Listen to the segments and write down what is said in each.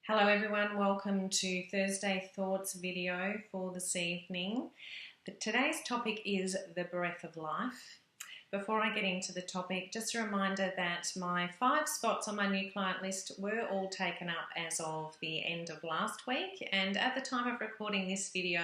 Hello everyone, welcome to Thursday Thoughts video for this evening. Today's topic is the breath of life. Before I get into the topic, just a reminder that my 5 spots on my new client list were all taken up as of the end of last week, and at the time of recording this video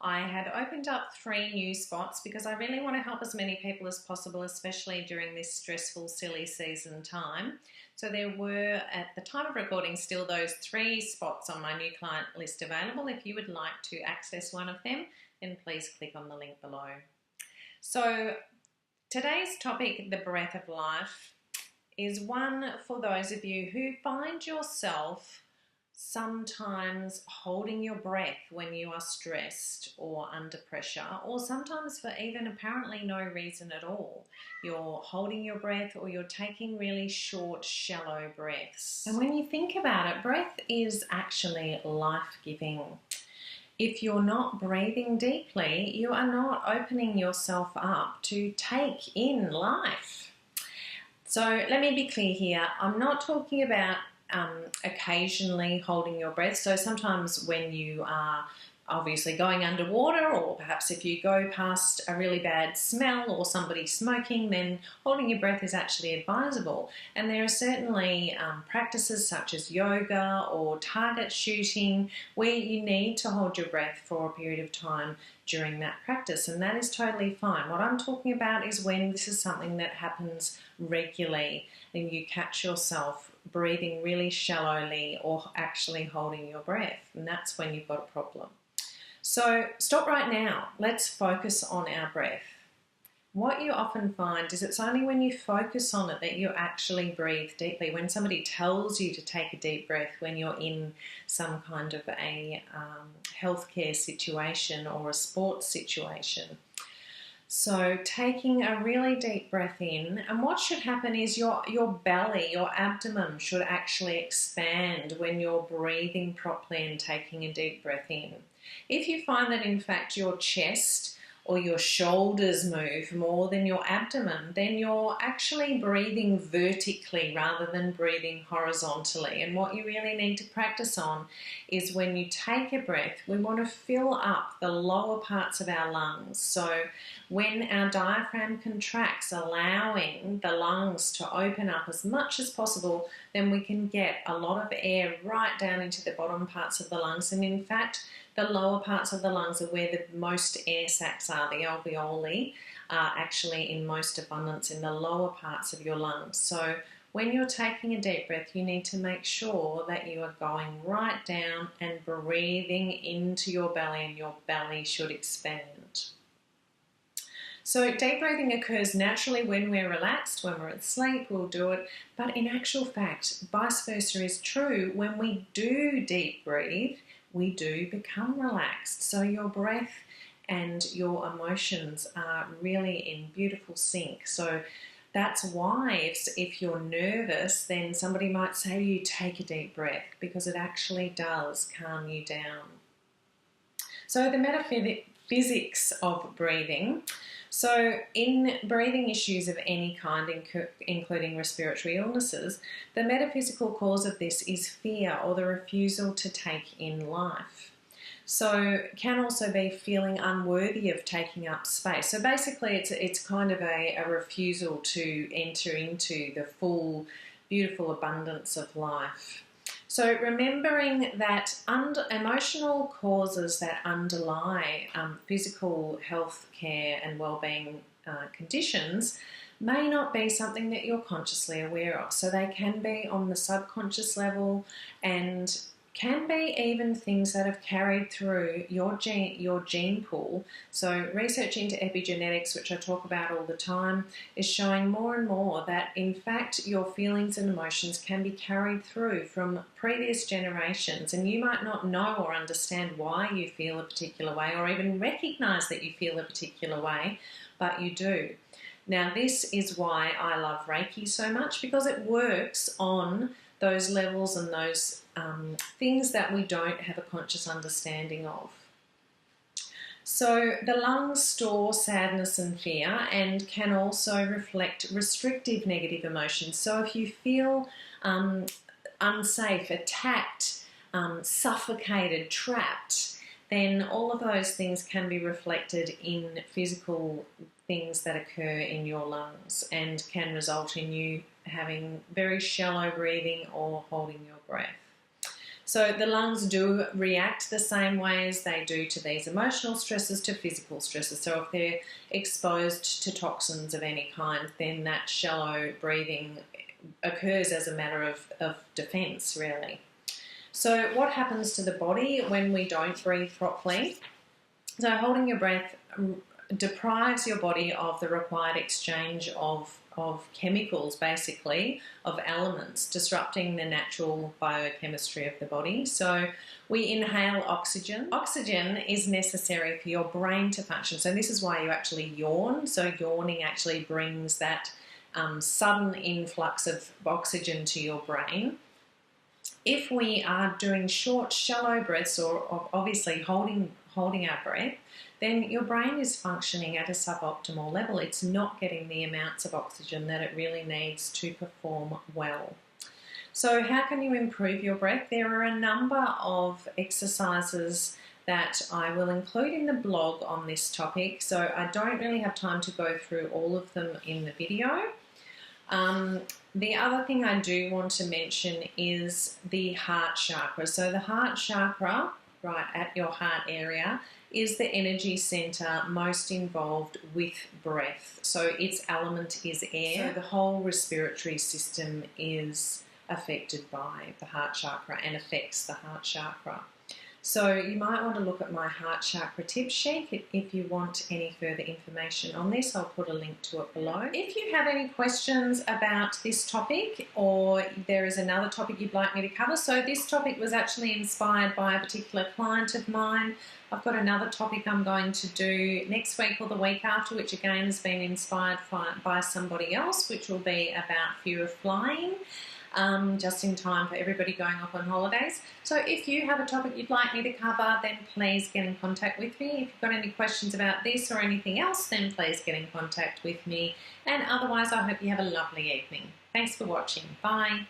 I had opened up 3 new spots because I really want to help as many people as possible, especially during this stressful, silly season time. So there were, at the time of recording, still those 3 spots on my new client list available. If you would like to access one of them, then please click on the link below. So today's topic, the breath of life, is one for those of you who find yourself sometimes holding your breath when you are stressed or under pressure, or sometimes for even apparently no reason at all. You're holding your breath or you're taking really short, shallow breaths. And when you think about it, breath is actually life-giving. If you're not breathing deeply, you are not opening yourself up to take in life. So let me be clear here. I'm not talking about occasionally holding your breath. So sometimes when you are obviously going underwater, or perhaps if you go past a really bad smell or somebody smoking, then holding your breath is actually advisable. And there are certainly practices such as yoga or target shooting where you need to hold your breath for a period of time during that practice, and that is totally fine. What I'm talking about is when this is something that happens regularly and you catch yourself breathing really shallowly or actually holding your breath, and that's when you've got a problem. So stop right now. Let's focus on our breath. What you often find is it's only when you focus on it that you actually breathe deeply. When somebody tells you to take a deep breath, when you're in some kind of a healthcare situation or a sports situation. So taking a really deep breath in, and what should happen is your belly, your abdomen should actually expand when you're breathing properly and taking a deep breath in. If you find that in fact your chest or your shoulders move more than your abdomen, then you're actually breathing vertically rather than breathing horizontally. And what you really need to practice on is when you take a breath, we want to fill up the lower parts of our lungs. So when our diaphragm contracts, allowing the lungs to open up as much as possible, then we can get a lot of air right down into the bottom parts of the lungs. And in fact, the lower parts of the lungs are where the most air sacs are. The alveoli are actually in most abundance in the lower parts of your lungs. So when you're taking a deep breath, you need to make sure that you are going right down and breathing into your belly, and your belly should expand. So deep breathing occurs naturally when we're relaxed. When we're asleep, we'll do it. But in actual fact, vice versa is true. When we do deep breathe, we do become relaxed. So your breath and your emotions are really in beautiful sync. So that's why if you're nervous, then somebody might say to you, take a deep breath, because it actually does calm you down. So the metaphysics of breathing. So in breathing issues of any kind, including respiratory illnesses, the metaphysical cause of this is fear, or the refusal to take in life. So it can also be feeling unworthy of taking up space. So basically it's kind of a refusal to enter into the full, beautiful abundance of life. So remembering that emotional causes that underlie physical health care and well-being conditions may not be something that you're consciously aware of. So they can be on the subconscious level, and can be even things that have carried through your gene pool. So research into epigenetics, which I talk about all the time, is showing more and more that in fact your feelings and emotions can be carried through from previous generations, and you might not know or understand why you feel a particular way, or even recognize that you feel a particular way, but you do. Now this is why I love Reiki so much, because it works on those levels and those things that we don't have a conscious understanding of. So the lungs store sadness and fear, and can also reflect restrictive negative emotions. So if you feel unsafe, attacked, suffocated, trapped, then all of those things can be reflected in physical things that occur in your lungs and can result in you having very shallow breathing or holding your breath. So the lungs do react the same way as they do to these emotional stresses, to physical stresses. So if they're exposed to toxins of any kind, then that shallow breathing occurs as a matter of defense, really. So what happens to the body when we don't breathe properly? So holding your breath deprives your body of the required exchange of chemicals, basically, of elements, disrupting the natural biochemistry of the body. So we inhale oxygen. Oxygen is necessary for your brain to function. So this is why you actually yawn. So yawning actually brings that sudden influx of oxygen to your brain. If we are doing short, shallow breaths or obviously holding our breath, then your brain is functioning at a suboptimal level. It's not getting the amounts of oxygen that it really needs to perform well. So how can you improve your breath? There are a number of exercises that I will include in the blog on this topic, so I don't really have time to go through all of them in the video. The other thing I do want to mention is the heart chakra. So the heart chakra, right at your heart area, is the energy center most involved with breath. So its element is air. So the whole respiratory system is affected by the heart chakra and affects the heart chakra. So you might want to look at my heart chakra tip sheet if you want any further information on this. I'll put a link to it below. If you have any questions about this topic, or there is another topic you'd like me to cover, so this topic was actually inspired by a particular client of mine. I've got another topic I'm going to do next week or the week after, which again has been inspired by somebody else, which will be about fear of flying. Just in time for everybody going off on holidays. So if you have a topic you'd like me to cover, then please get in contact with me. If you've got any questions about this or anything else, then please get in contact with me. And otherwise, I hope you have a lovely evening. Thanks for watching. Bye.